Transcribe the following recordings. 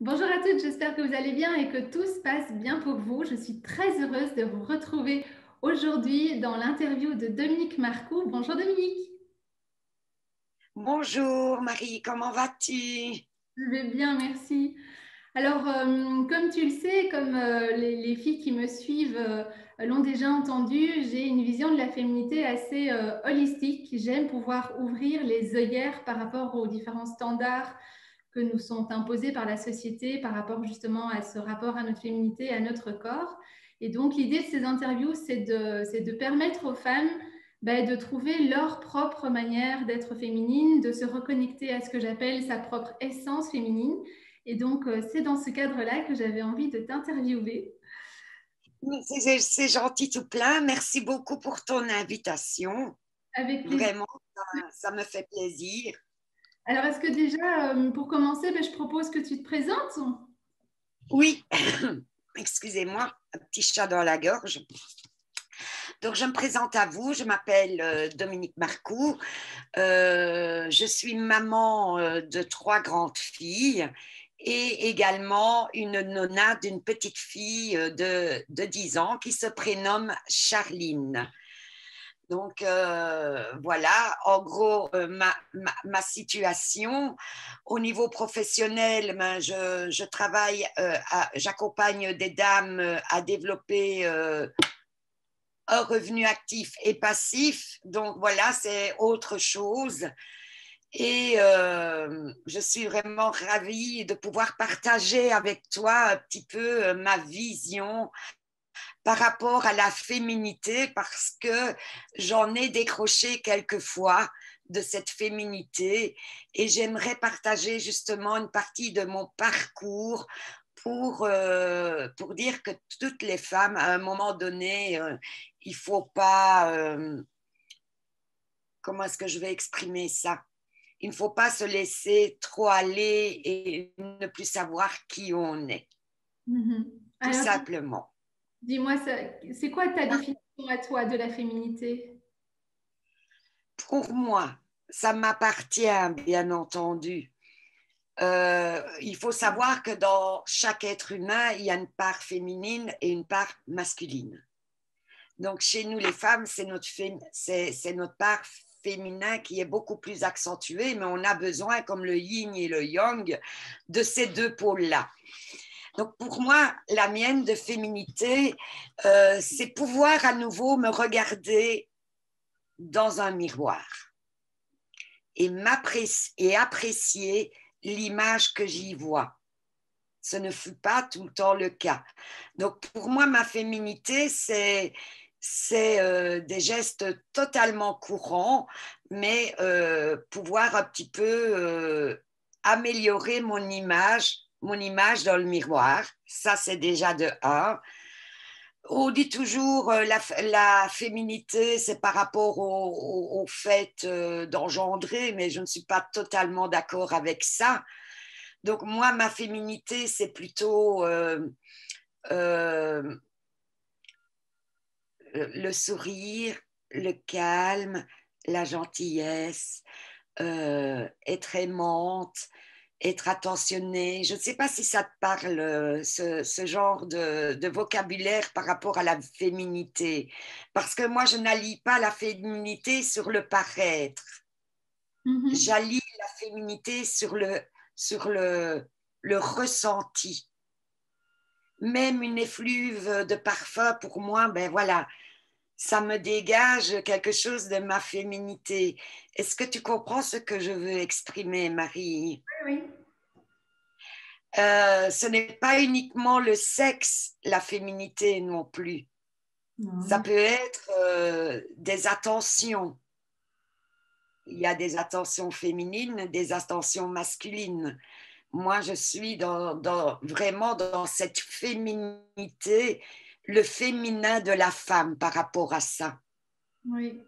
Bonjour à toutes, j'espère que vous allez bien et que tout se passe bien pour vous. Je suis très heureuse de vous retrouver aujourd'hui dans l'interview de Dominique Marcoux. Bonjour Dominique. Bonjour Marie, comment vas-tu? Je vais bien, merci. Alors, comme tu le sais, comme les filles qui me suivent l'ont déjà entendu, j'ai une vision de la féminité assez holistique. J'aime pouvoir ouvrir les œillères par rapport aux différents standards que nous sont imposés par la société, par rapport justement à ce rapport à notre féminité, à notre corps. Et donc, l'idée de ces interviews, c'est de permettre aux femmes de trouver leur propre manière d'être féminine, de se reconnecter à ce que j'appelle sa propre essence féminine. Et donc, c'est dans ce cadre-là que j'avais envie de t'interviewer. C'est gentil tout plein, merci beaucoup pour ton invitation. Avec plaisir. Vraiment, ça me fait plaisir. Alors, est-ce que déjà, pour commencer, je propose que tu te présentes? Oui, excusez-moi, un petit chat dans la gorge. Donc, je me présente à vous, je m'appelle Dominique Marcoux. Je suis maman de trois grandes filles et également une nonna d'une petite fille de 10 ans qui se prénomme Charline. Donc voilà, en gros, ma situation. Au niveau professionnel, ben, je travaille, j'accompagne des dames à développer un revenu actif et passif. Donc voilà, c'est autre chose. Et je suis vraiment ravie de pouvoir partager avec toi un petit peu ma vision par rapport à la féminité parce que j'en ai décroché quelquefois de cette féminité et j'aimerais partager justement une partie de mon parcours pour dire que toutes les femmes, à un moment donné, il ne faut pas... comment est-ce que je vais exprimer ça? Il ne faut pas se laisser trop aller et ne plus savoir qui on est, Mhm. tout Alors, simplement. dis-moi, c'est quoi ta définition à toi de la féminité? Pour moi, ça m'appartient, bien entendu. Il faut savoir que dans chaque être humain, il y a une part féminine et une part masculine. Donc, chez nous, les femmes, c'est notre part féminin qui est beaucoup plus accentuée, mais on a besoin, comme le yin et le yang, de ces deux pôles-là. Donc, pour moi, la mienne de féminité, c'est pouvoir à nouveau me regarder dans un miroir et apprécier l'image que j'y vois. Ce ne fut pas tout le temps le cas. Donc pour moi, ma féminité, c'est des gestes totalement courants, mais pouvoir un petit peu améliorer mon image dans le miroir. Ça, c'est déjà de un. On dit toujours la féminité, c'est par rapport au fait d'engendrer, mais je ne suis pas totalement d'accord avec ça. Donc moi, ma féminité, c'est plutôt euh, le sourire, le calme, la gentillesse, être aimante, être attentionnée. Je ne sais pas si ça te parle, ce genre de vocabulaire par rapport à la féminité. Parce que moi, je n'allie pas la féminité sur le paraître. Mhm. J'allie la féminité sur le ressenti. Même une effluve de parfum, pour moi, ben voilà, ça me dégage quelque chose de ma féminité. Est-ce que tu comprends ce que je veux exprimer, Marie? Oui, Ce n'est pas uniquement le sexe, la féminité non plus. Ça oui. peut être des attentions. Il y a des attentions féminines, des attentions masculines. Moi, je suis vraiment dans cette féminité, le féminin de la femme par rapport à ça. Oui.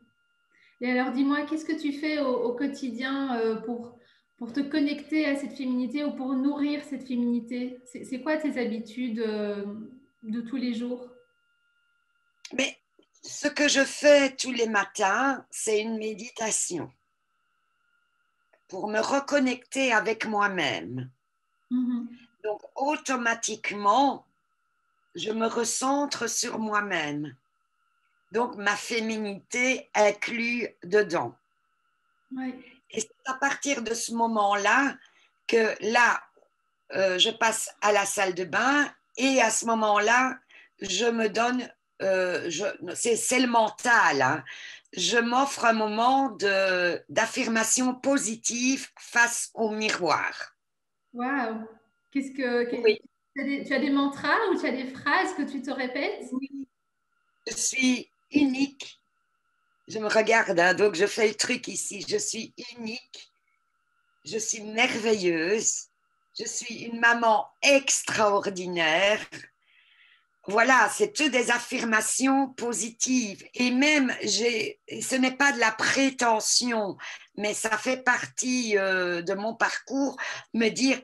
Et alors, dis-moi, qu'est-ce que tu fais au quotidien pour te connecter à cette féminité ou pour nourrir cette féminité? C'est quoi tes habitudes de tous les jours? Mais ce que je fais tous les matins, c'est une méditation pour me reconnecter avec moi-même. Mhm. Donc, automatiquement, je me recentre sur moi-même. Donc, ma féminité inclue dedans. Oui. Et c'est à partir de ce moment-là que là, je passe à la salle de bain et à ce moment-là, je me donne, c'est le mental, hein. Je m'offre un moment d'affirmation positive face au miroir. Waouh! Oui, Tu as des mantras ou tu as des phrases que tu te répètes? oui, je suis unique. Je me regarde, hein, donc je fais le truc ici. Je suis unique, je suis merveilleuse, je suis une maman extraordinaire. Voilà, c'est toutes des affirmations positives. Et même, ce n'est pas de la prétention, mais ça fait partie de mon parcours, me dire,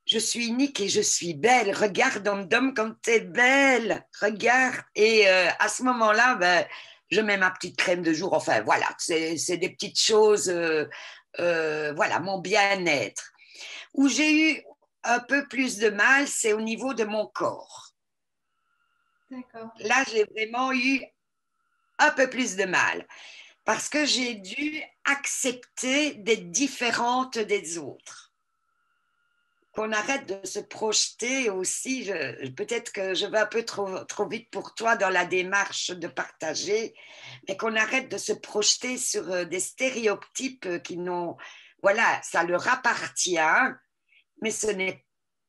je suis unique et je suis belle. Regarde, dom comme tu es belle. Regarde. Et à ce moment-là, ben, je mets ma petite crème de jour. Enfin, voilà, c'est des petites choses, voilà, mon bien-être. Où j'ai eu un peu plus de mal, c'est au niveau de mon corps. D'accord. Là, j'ai vraiment eu un peu plus de mal parce que j'ai dû accepter d'être différente des autres. Qu'on arrête de se projeter aussi. Peut-être que je vais un peu trop vite pour toi dans la démarche de partager, mais qu'on arrête de se projeter sur des stéréotypes qui n'ont. Voilà, ça leur appartient, mais ce n'est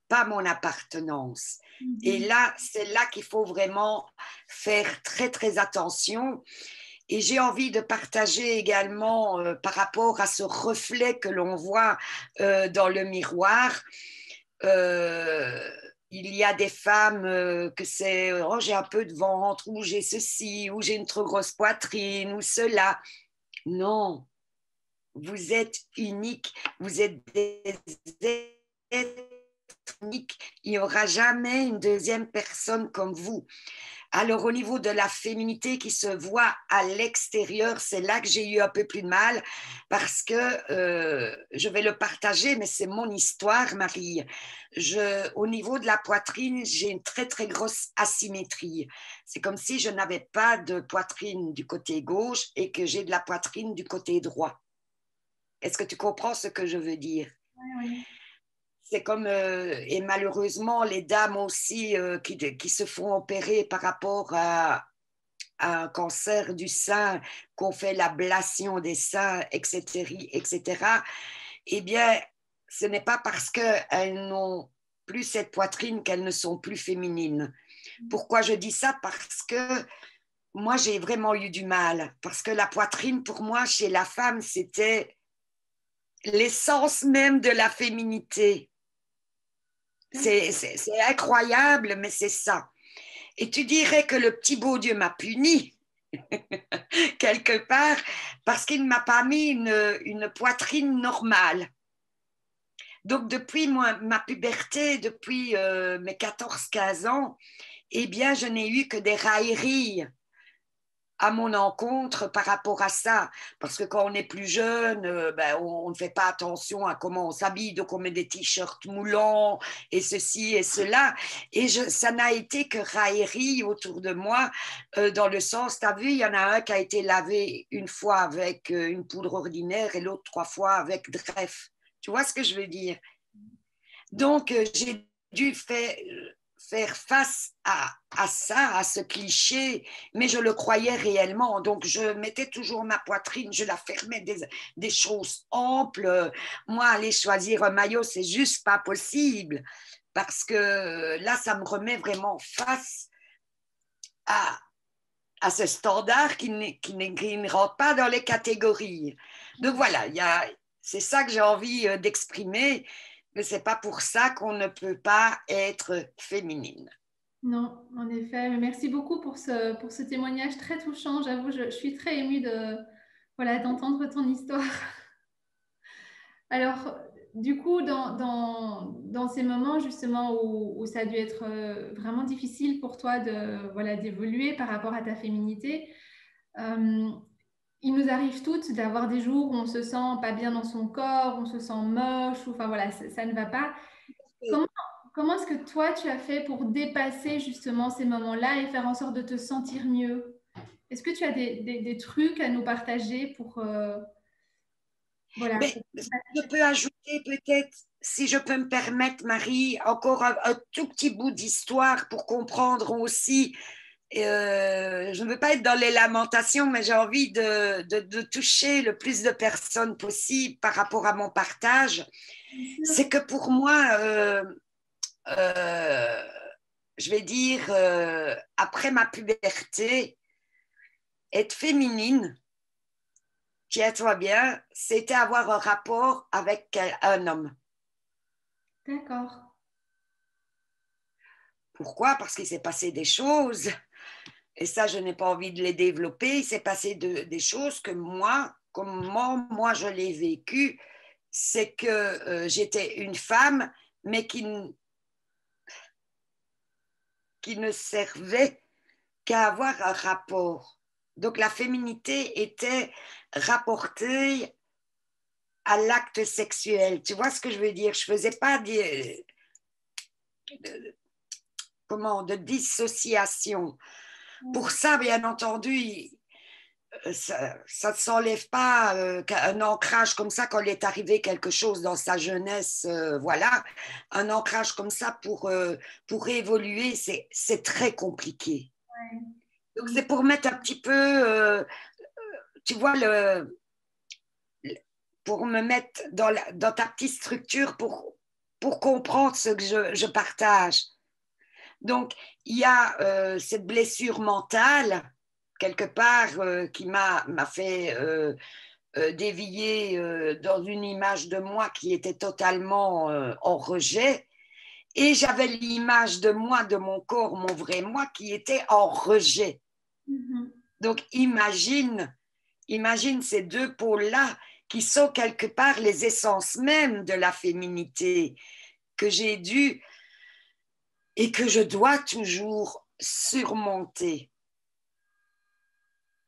pas mon appartenance. Et là, c'est là qu'il faut vraiment faire très, très attention. Et j'ai envie de partager également par rapport à ce reflet que l'on voit dans le miroir. Il y a des femmes que c'est oh, j'ai un peu de ventre, ou j'ai ceci, ou j'ai une trop grosse poitrine, ou cela. Non, vous êtes unique, vous êtes des êtres uniques. Il n'y aura jamais une deuxième personne comme vous. Alors, au niveau de la féminité qui se voit à l'extérieur, c'est là que j'ai eu un peu plus de mal parce que je vais le partager, mais c'est mon histoire, Marie. Au niveau de la poitrine, j'ai une très, très grosse asymétrie. C'est comme si je n'avais pas de poitrine du côté gauche et que j'ai de la poitrine du côté droit. Est-ce que tu comprends ce que je veux dire? Oui, oui. C'est comme, et malheureusement, les dames aussi qui se font opérer par rapport à un cancer du sein, qu'on fait l'ablation des seins, etc., etc., eh bien, ce n'est pas parce qu'elles n'ont plus cette poitrine qu'elles ne sont plus féminines. Pourquoi je dis ça? Parce que moi, j'ai vraiment eu du mal. Parce que la poitrine, pour moi, chez la femme, c'était l'essence même de la féminité. C'est incroyable, mais c'est ça. Et tu dirais que le petit beau Dieu m'a puni quelque part parce qu'il ne m'a pas mis une poitrine normale. Donc depuis ma puberté, depuis mes 14-15 ans, eh bien, je n'ai eu que des railleries à mon encontre par rapport à ça. Parce que quand on est plus jeune, ben, on ne fait pas attention à comment on s'habille, donc on met des t-shirts moulants et ceci et cela. Et ça n'a été que raillerie autour de moi, dans le sens, tu as vu, il y en a un qui a été lavé une fois avec une poudre ordinaire et l'autre 3 fois avec Dreyf. Tu vois ce que je veux dire? Donc, j'ai dû faire face à ça, à ce cliché, mais je le croyais réellement. Donc, je mettais toujours ma poitrine, je la fermais des choses amples. Moi, aller choisir un maillot, c'est juste pas possible parce que là, ça me remet vraiment face à ce standard qui ne rentre pas dans les catégories. Donc voilà, c'est ça que j'ai envie d'exprimer, mais ce n'est pas pour ça qu'on ne peut pas être féminine. Non, en effet. Merci beaucoup pour pour ce témoignage très touchant. J'avoue, je suis très émue voilà, d'entendre ton histoire. Alors, du coup, dans ces moments justement où ça a dû être vraiment difficile pour toi voilà, d'évoluer par rapport à ta féminité, euh, il nous arrive toutes d'avoir des jours où on se sent pas bien dans son corps, on se sent moche, ou enfin voilà, ça ne va pas. Comment, Oui. comment est-ce que toi, tu as fait pour dépasser justement ces moments-là et faire en sorte de te sentir mieux? Est-ce que tu as des trucs à nous partager pour, voilà, Mais je peux ajouter peut-être, si je peux me permettre, Marie, encore un tout petit bout d'histoire pour comprendre aussi. Je ne veux pas être dans les lamentations, mais j'ai envie de toucher le plus de personnes possible par rapport à mon partage. C'est que pour moi, euh, je vais dire, après ma puberté, être féminine, tiens-toi bien, c'était avoir un rapport avec un homme. d'accord. Pourquoi? Parce qu'il s'est passé des choses, et ça, je n'ai pas envie de les développer. Il s'est passé des choses que moi, comment moi je l'ai vécu, c'est que j'étais une femme, mais qui ne servait qu'à avoir un rapport. Donc la féminité était rapportée à l'acte sexuel. Tu vois ce que je veux dire? Je ne faisais pas de dissociation. Pour ça, bien entendu, ça ne s'enlève pas un ancrage comme ça quand il est arrivé quelque chose dans sa jeunesse. Voilà, un ancrage comme ça pour évoluer, c'est très compliqué. Ouais. Donc, c'est pour mettre un petit peu, tu vois, pour me mettre dans ta petite structure pour comprendre ce que je partage. Donc, il y a cette blessure mentale, quelque part, qui m'a fait dévier dans une image de moi qui était totalement en rejet. Et j'avais l'image de moi, de mon corps, mon vrai moi, qui était en rejet. Mhm. Donc, imagine ces deux pôles-là qui sont quelque part les essences mêmes de la féminité que j'ai dû et que je dois toujours surmonter.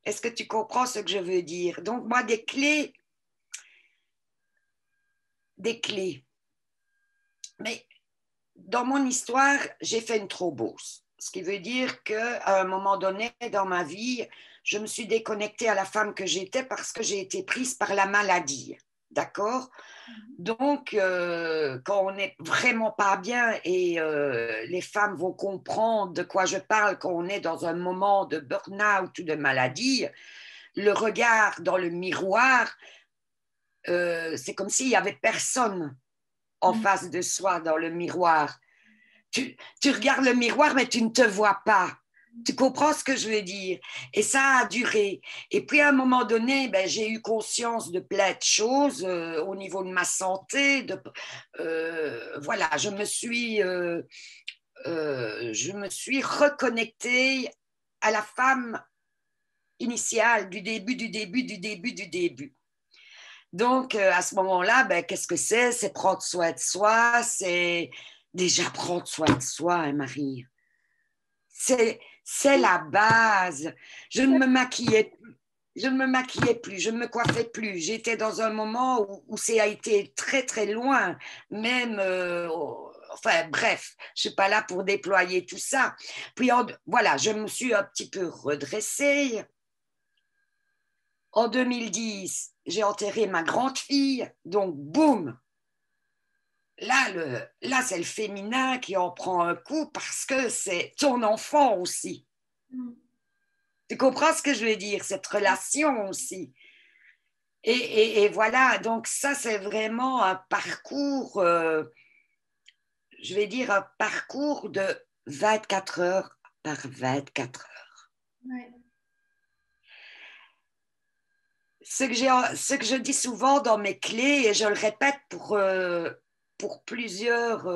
Est-ce que tu comprends ce que je veux dire? Donc, moi, des clés. Mais dans mon histoire, j'ai fait une thrombose. Ce qui veut dire qu'à un moment donné dans ma vie, je me suis déconnectée à la femme que j'étais parce que j'ai été prise par la maladie. D'accord? Donc, quand on n'est vraiment pas bien et les femmes vont comprendre de quoi je parle quand on est dans un moment de burn-out ou de maladie, le regard dans le miroir, c'est comme s'il n'y avait personne en face de soi dans le miroir. Tu regardes le miroir, mais tu ne te vois pas. Tu comprends ce que je veux dire? Et ça a duré. Et puis à un moment donné, ben, j'ai eu conscience de plein de choses au niveau de ma santé. Voilà, je me suis reconnectée à la femme initiale du début, du début, du début, du début. Donc, à ce moment-là, ben, qu'est-ce que c'est? C'est prendre soin de soi, c'est déjà prendre soin de soi, hein, Marie. C'est la base. Je ne me maquillais plus. Je ne me maquillais plus, je ne me coiffais plus. J'étais dans un moment où ça a été très, très loin. Même, enfin, bref, je ne suis pas là pour déployer tout ça. Puis, voilà, je me suis un petit peu redressée. En 2010, j'ai enterré ma grande fille. Donc, boum, là c'est le féminin qui en prend un coup parce que c'est ton enfant aussi. Tu comprends ce que je veux dire? Cette relation aussi. Et voilà, donc ça, c'est vraiment un parcours, je vais dire un parcours de 24 heures par 24 heures. Ouais. Ce que je dis souvent dans mes clés, et je le répète pour plusieurs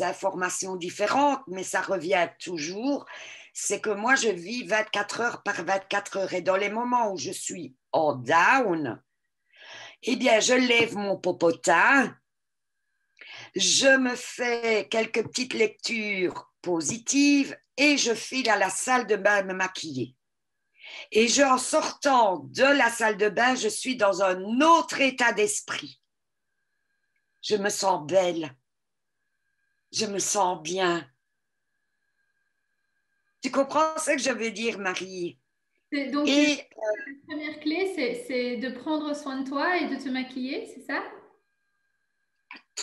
informations différentes, mais ça revient toujours, c'est que moi, je vis 24 heures par 24 heures. Et dans les moments où je suis en down, eh bien, je lève mon popotin, je me fais quelques petites lectures positives et je file à la salle de bain me maquiller. Et en sortant de la salle de bain, je suis dans un autre état d'esprit. Je me sens belle. je me sens bien. Tu comprends ce que je veux dire, Marie? Donc, Et la première clé, c'est de prendre soin de toi et de te maquiller, c'est ça?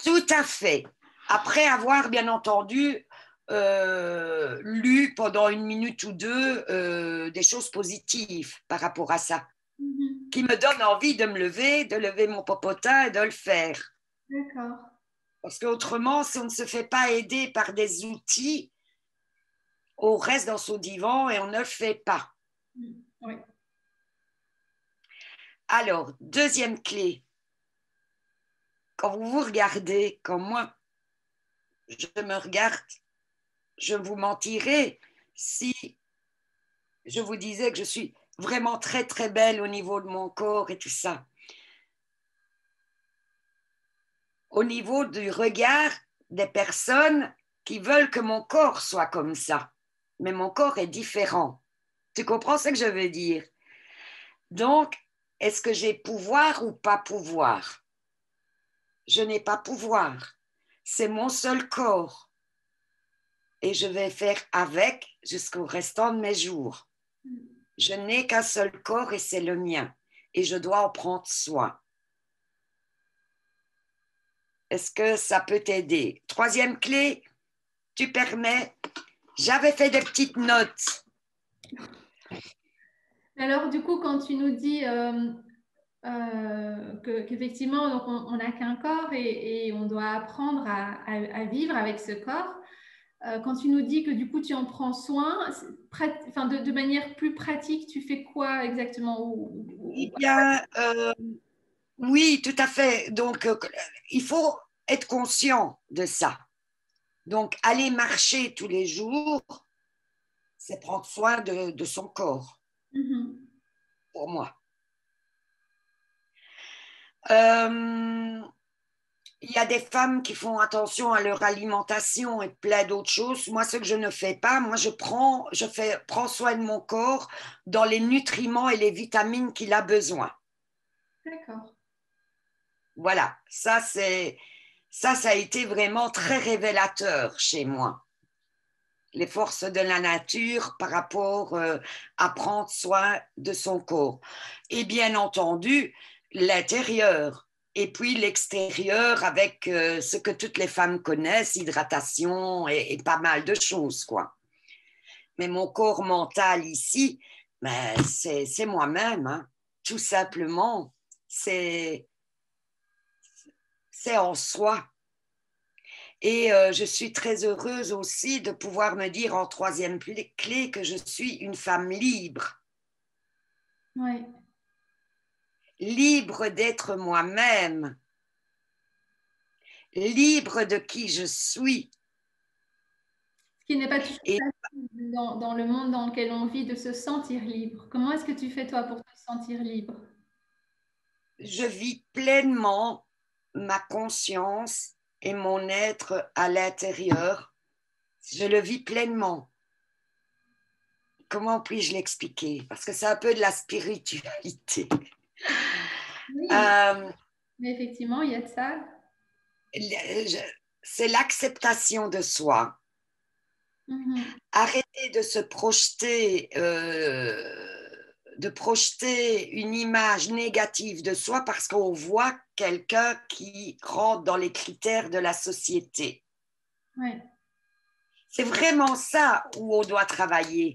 tout à fait. Après avoir, bien entendu, lu pendant une minute ou deux des choses positives par rapport à ça, Mhm. qui me donnent envie de lever mon popotin et de le faire. D'accord. Parce qu'autrement, si on ne se fait pas aider par des outils, on reste dans son divan et on ne le fait pas. Oui. Alors, deuxième clé, quand vous vous regardez, comme moi, je me regarde, je vous mentirais si je vous disais que je suis vraiment très, très belle au niveau de mon corps et tout ça. Au niveau du regard des personnes qui veulent que mon corps soit comme ça. Mais mon corps est différent. Tu comprends ce que je veux dire? Donc, est-ce que j'ai pouvoir ou pas pouvoir? Je n'ai pas pouvoir. C'est mon seul corps. Et je vais faire avec jusqu'au restant de mes jours. Je n'ai qu'un seul corps et c'est le mien. Et je dois en prendre soin. Est-ce que ça peut t'aider? Troisième clé, tu permets. J'avais fait des petites notes. Alors, du coup, quand tu nous dis qu'effectivement, donc on n'a qu'un corps et on doit apprendre à vivre avec ce corps, quand tu nous dis que du coup, tu en prends soin, enfin, de manière plus pratique, tu fais quoi exactement Eh bien, oui, tout à fait. Donc, il faut être conscient de ça. Donc, aller marcher tous les jours, c'est prendre soin de son corps, Mhm. pour moi. Euh, il y a des femmes qui font attention à leur alimentation et plein d'autres choses. Moi, ce que je ne fais pas, moi, prends soin de mon corps dans les nutriments et les vitamines qu'il a besoin. D'accord. Voilà, ça a été vraiment très révélateur chez moi. Les forces de la nature par rapport à prendre soin de son corps. Et bien entendu, l'intérieur et puis l'extérieur avec ce que toutes les femmes connaissent, hydratation et pas mal de choses, quoi. Mais mon corps mental ici, ben, c'est moi-même, hein. Tout simplement, c'est en soi. Et je suis très heureuse aussi de pouvoir me dire en troisième clé que je suis une femme libre, Oui. libre d'être moi-même, libre de qui je suis. Ce qui n'est pas toujours Et facile dans le monde dans lequel on vit de se sentir libre. Comment est-ce que tu fais toi pour te sentir libre? je vis pleinement ma conscience et mon être à l'intérieur. Je le vis pleinement. Comment puis-je l'expliquer? Parce que c'est un peu de la spiritualité. Oui, Euh, mais effectivement, il y a de ça. c'est l'acceptation de soi. Mhm. Arrêter de projeter une image négative de soi parce qu'on voit quelqu'un qui rentre dans les critères de la société. Ouais. C'est vraiment ça où on doit travailler.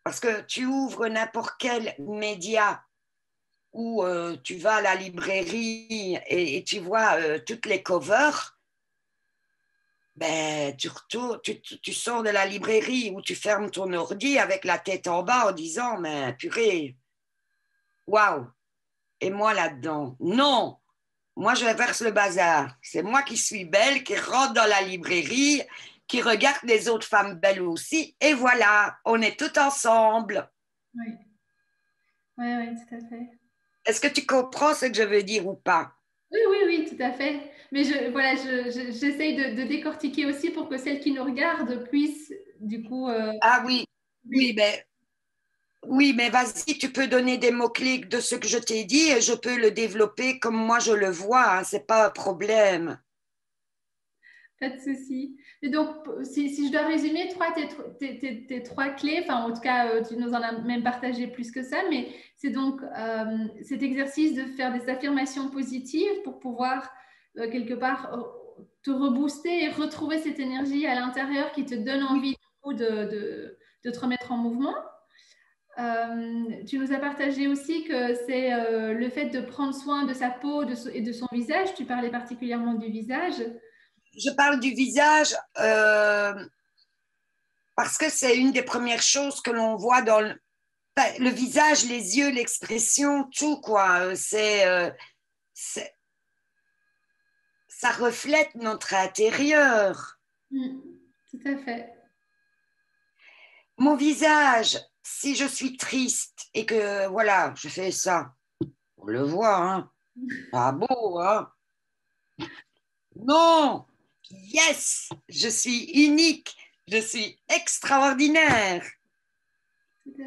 Parce que tu ouvres n'importe quel média où tu vas à la librairie et tu vois toutes les covers, ben, tu sors de la librairie ou tu fermes ton ordi avec la tête en bas en disant, mais purée, waouh, et moi là-dedans. Non, moi je verse le bazar. C'est moi qui suis belle, qui rentre dans la librairie, qui regarde les autres femmes belles aussi, et voilà, on est tout ensemble. Oui, oui, oui, tout à fait. Est-ce que tu comprends ce que je veux dire ou pas? Oui, oui, oui, tout à fait. Mais voilà, j'essaye de décortiquer aussi pour que celles qui nous regardent puissent, du coup, Ah oui, oui, oui. ben, oui, mais vas-y, tu peux donner des mots-clés de ce que je t'ai dit et je peux le développer comme moi je le vois, hein, c'est pas un problème. Pas de souci. Et donc, si je dois résumer, tes trois clés, enfin, en tout cas, tu nous en as même partagé plus que ça, mais c'est donc cet exercice de faire des affirmations positives pour pouvoir, quelque part, te rebooster et retrouver cette énergie à l'intérieur qui te donne envie de te remettre en mouvement. Tu nous as partagé aussi que c'est le fait de prendre soin de sa peau et de son visage. Tu parlais particulièrement du visage. Je parle du visage parce que c'est une des premières choses que l'on voit dans le visage, les yeux, l'expression, tout quoi. Ça reflète notre intérieur. Tout à fait. Mon visage, si je suis triste et que voilà, je fais ça, on le voit, hein, pas beau, hein. Non, yes, je suis unique, je suis extraordinaire.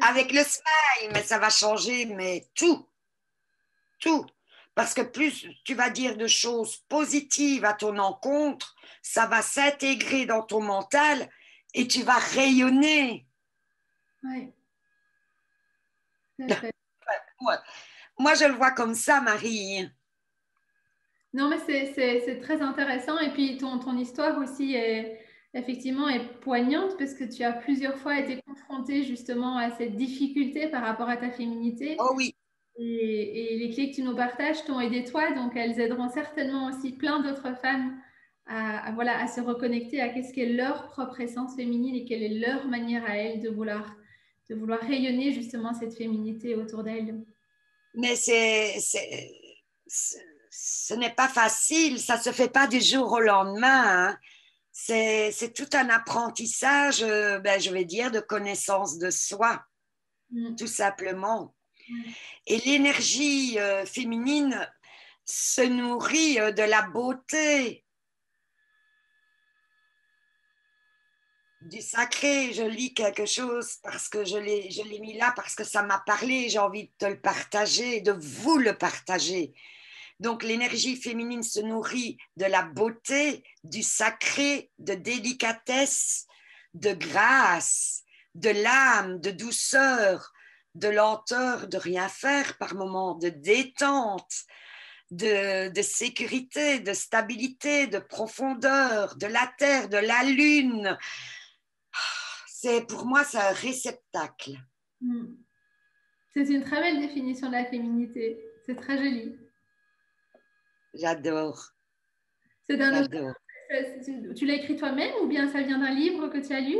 Avec le smile, mais ça va changer, mais tout, tout. Parce que plus tu vas dire de choses positives à ton encontre, ça va s'intégrer dans ton mental et tu vas rayonner. Oui, tout à fait. Moi, je le vois comme ça, Marie. Non, mais c'est très intéressant. Et puis, ton histoire aussi effectivement est poignante parce que tu as plusieurs fois été confrontée justement à cette difficulté par rapport à ta féminité. Oh oui, Et les clés que tu nous partages t'ont aidé toi, donc elles aideront certainement aussi plein d'autres femmes voilà, à se reconnecter à qu'est-ce qu'est leur propre essence féminine et quelle est leur manière à elles de vouloir rayonner justement cette féminité autour d'elles. mais ce n'est pas facile, ça ne se fait pas du jour au lendemain, hein. C'est tout un apprentissage, ben, je vais dire, de connaissance de soi, tout simplement. Et l'énergie féminine se nourrit de la beauté, du sacré. Je lis quelque chose parce que je l'ai mis là, parce que ça m'a parlé, j'ai envie de te le partager, de vous le partager. Donc l'énergie féminine se nourrit de la beauté, du sacré, de délicatesse, de grâce, de l'âme, de douceur, de lenteur, de rien faire par moments, de détente, de sécurité, de stabilité, de profondeur, de la terre, de la lune. Pour moi, c'est un réceptacle. C'est une très belle définition de la féminité. C'est très joli. J'adore. C'est d'un auteur. J'adore. Tu l'as écrit toi-même ou bien ça vient d'un livre que tu as lu?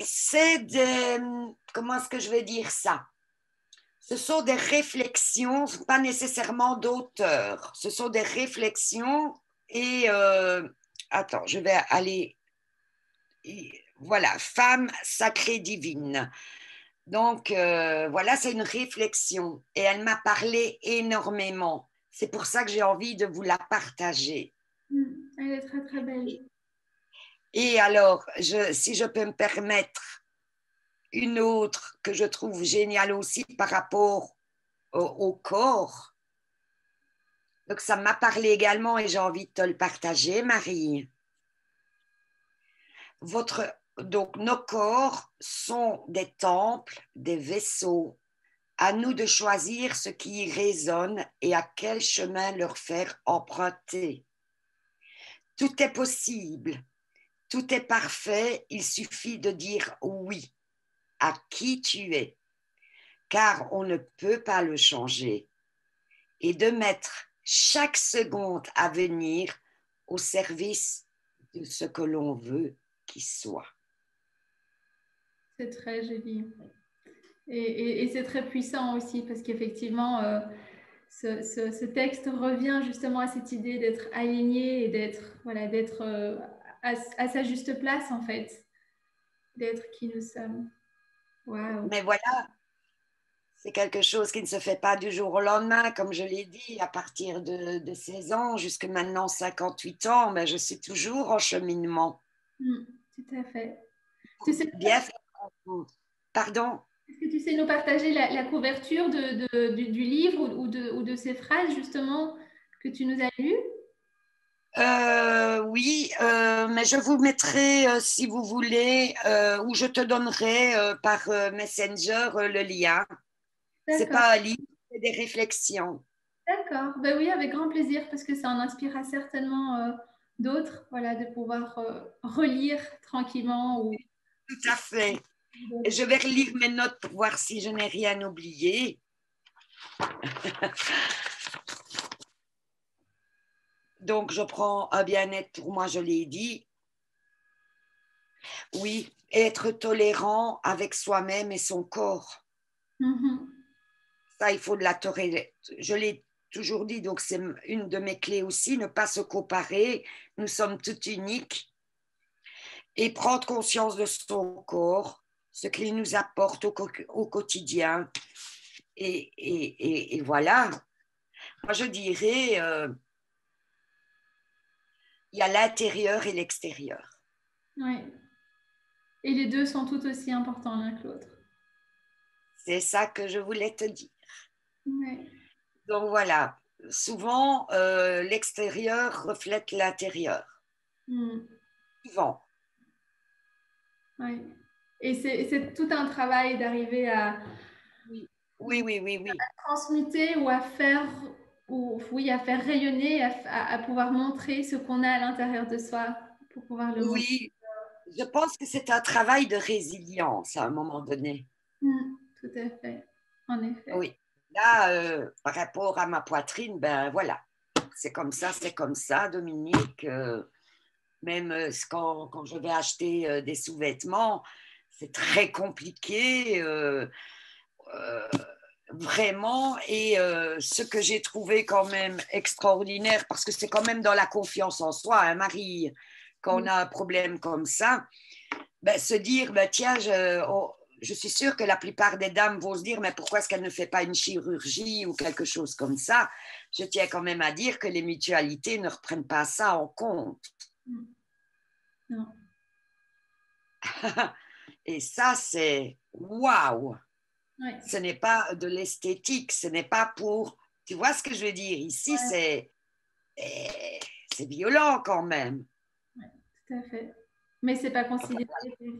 C'est des... Comment est-ce que je vais dire ça? Ce sont des réflexions, pas nécessairement d'auteur. Ce sont des réflexions et... attends, je vais aller... Voilà, femme sacrée divine. Donc, voilà, c'est une réflexion et elle m'a parlé énormément. C'est pour ça que j'ai envie de vous la partager. Elle est très, très belle. Et alors, si je peux me permettre une autre que je trouve géniale aussi par rapport au corps. Donc, ça m'a parlé également et j'ai envie de te le partager, Marie. Donc, nos corps sont des temples, des vaisseaux. À nous de choisir ce qui y résonne et à quel chemin leur faire emprunter. Tout est possible, tout est parfait, il suffit de dire oui à qui tu es, car on ne peut pas le changer, et de mettre chaque seconde à venir au service de ce que l'on veut qu'il soit. C'est très joli. Et c'est très puissant aussi parce qu'effectivement, ce texte revient justement à cette idée d'être aligné et d'être à sa juste place en fait, d'être qui nous sommes. Waouh. Mais voilà, c'est quelque chose qui ne se fait pas du jour au lendemain, comme je l'ai dit, à partir de 16 ans jusqu'à maintenant 58 ans, mais je suis toujours en cheminement. Tout à fait. Tu sais, Bien fait. Pardon? est-ce que tu sais nous partager la couverture du livre ou de ces phrases justement que tu nous as lues? Oui, mais je vous mettrai, si vous voulez, ou je te donnerai par Messenger le lien. C'est D'accord, pas un livre, c'est des réflexions. d'accord. Ben oui, avec grand plaisir, parce que ça en inspirera certainement d'autres, voilà, de pouvoir relire tranquillement ou Tout à fait. Je vais relire mes notes pour voir si je n'ai rien oublié. Donc, je prends un bien-être pour moi, je l'ai dit. Oui, être tolérant avec soi-même et son corps. Mhm. Ça, il faut de la tolérer. Je l'ai toujours dit, donc c'est une de mes clés aussi, ne pas se comparer. Nous sommes toutes uniques et prendre conscience de son corps, ce qu'il nous apporte au quotidien. Et voilà. Moi, je dirais, il y a l'intérieur et l'extérieur. Ouais. Et les deux sont tout aussi importants l'un que l'autre. C'est ça que je voulais te dire. Ouais. Donc voilà, souvent, l'extérieur reflète l'intérieur. Mm. Souvent. Ouais. Et c'est tout un travail d'arriver à Oui, oui, oui, oui, oui. transmuter ou à faire, ou oui, à faire rayonner, à pouvoir montrer ce qu'on a à l'intérieur de soi pour pouvoir le montrer. Oui, je pense que c'est un travail de résilience à un moment donné. Mm. Tout à fait. En effet. Oui. Là, par rapport à ma poitrine, ben voilà, c'est comme ça, Dominique. Même quand je vais acheter des sous-vêtements, c'est très compliqué, euh, vraiment. Et ce que j'ai trouvé quand même extraordinaire, parce que c'est quand même dans la confiance en soi, hein, Marie, quand on a un problème comme ça, ben, se dire, ben, tiens, je suis sûre que la plupart des dames vont se dire, mais pourquoi est-ce qu'elle ne fait pas une chirurgie ou quelque chose comme ça? Je tiens quand même à dire que les mutualités ne reprennent pas ça en compte. Mm. Non. Et ça, c'est waouh! Ouais. Ce n'est pas de l'esthétique, ce n'est pas pour. Tu vois ce que je veux dire? Ici, Ouais. c'est violent quand même. Ouais. Tout à fait. Mais c'est pas Enfin, considéré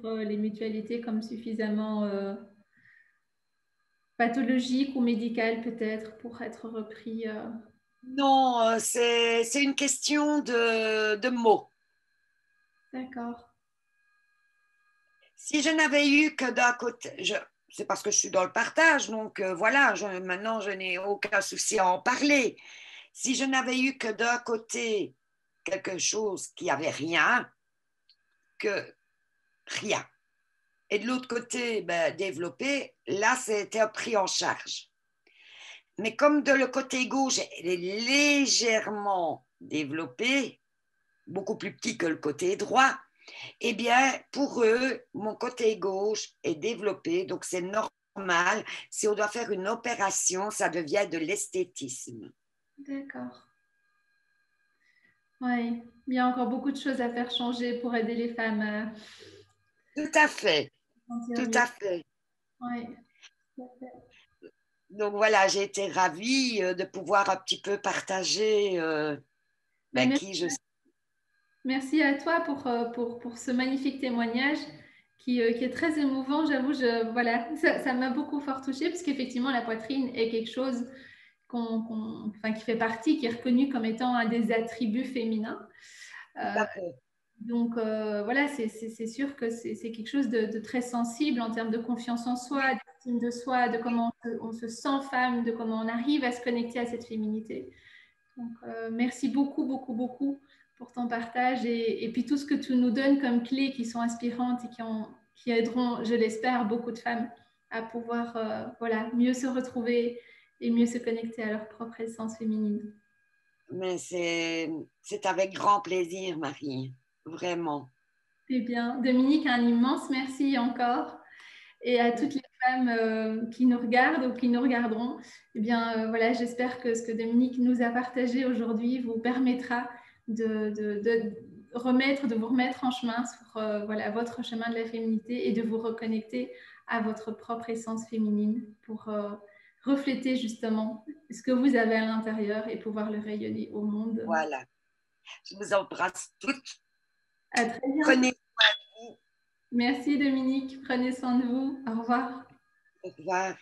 pour les mutualités comme suffisamment pathologique ou médical peut-être pour être repris. non, c'est une question de mots. D'accord. Si je n'avais eu que d'un côté, c'est parce que je suis dans le partage, donc voilà, maintenant je n'ai aucun souci à en parler. Si je n'avais eu que d'un côté quelque chose qui avait rien, que rien, et de l'autre côté, ben, développé, là, c'était pris en charge. Mais comme de le côté gauche est légèrement développé, beaucoup plus petit que le côté droit, eh bien, pour eux, mon côté gauche est développé, donc c'est normal. Si on doit faire une opération, ça devient de l'esthétisme. D'accord. Oui. Il y a encore beaucoup de choses à faire changer pour aider les femmes à Tout à fait, se sentir tout mieux. à fait. Oui. Tout à fait. Donc voilà, j'ai été ravie de pouvoir un petit peu partager Ben, ben, qui je suis. merci à toi pour ce magnifique témoignage qui est très émouvant. J'avoue, voilà, ça m'a beaucoup fort touchée parce qu'effectivement, la poitrine est quelque chose enfin, qui fait partie, qui est reconnu comme étant un des attributs féminins. Tout Euh, à fait. donc voilà, c'est sûr que c'est quelque chose de très sensible en termes de confiance en soi, Oui, d'estime de soi, de comment on se sent femme, de comment on arrive à se connecter à cette féminité. Donc, merci beaucoup, beaucoup, beaucoup pour ton partage et puis tout ce que tu nous donnes comme clés qui sont inspirantes et qui aideront, je l'espère, beaucoup de femmes à pouvoir voilà, mieux se retrouver et mieux se connecter à leur propre essence féminine. mais c'est avec grand plaisir, Marie, vraiment. Eh bien, Dominique, un immense merci encore. Et à toutes les femmes qui nous regardent ou qui nous regarderont, eh bien, voilà, j'espère que ce que Dominique nous a partagé aujourd'hui vous permettra de vous remettre en chemin sur voilà, votre chemin de la féminité et de vous reconnecter à votre propre essence féminine pour refléter justement ce que vous avez à l'intérieur et pouvoir le rayonner au monde. Voilà. Je vous embrasse toutes. À très bientôt. Prenez soin de vous. Merci Dominique, prenez soin de vous. Au revoir. Au revoir.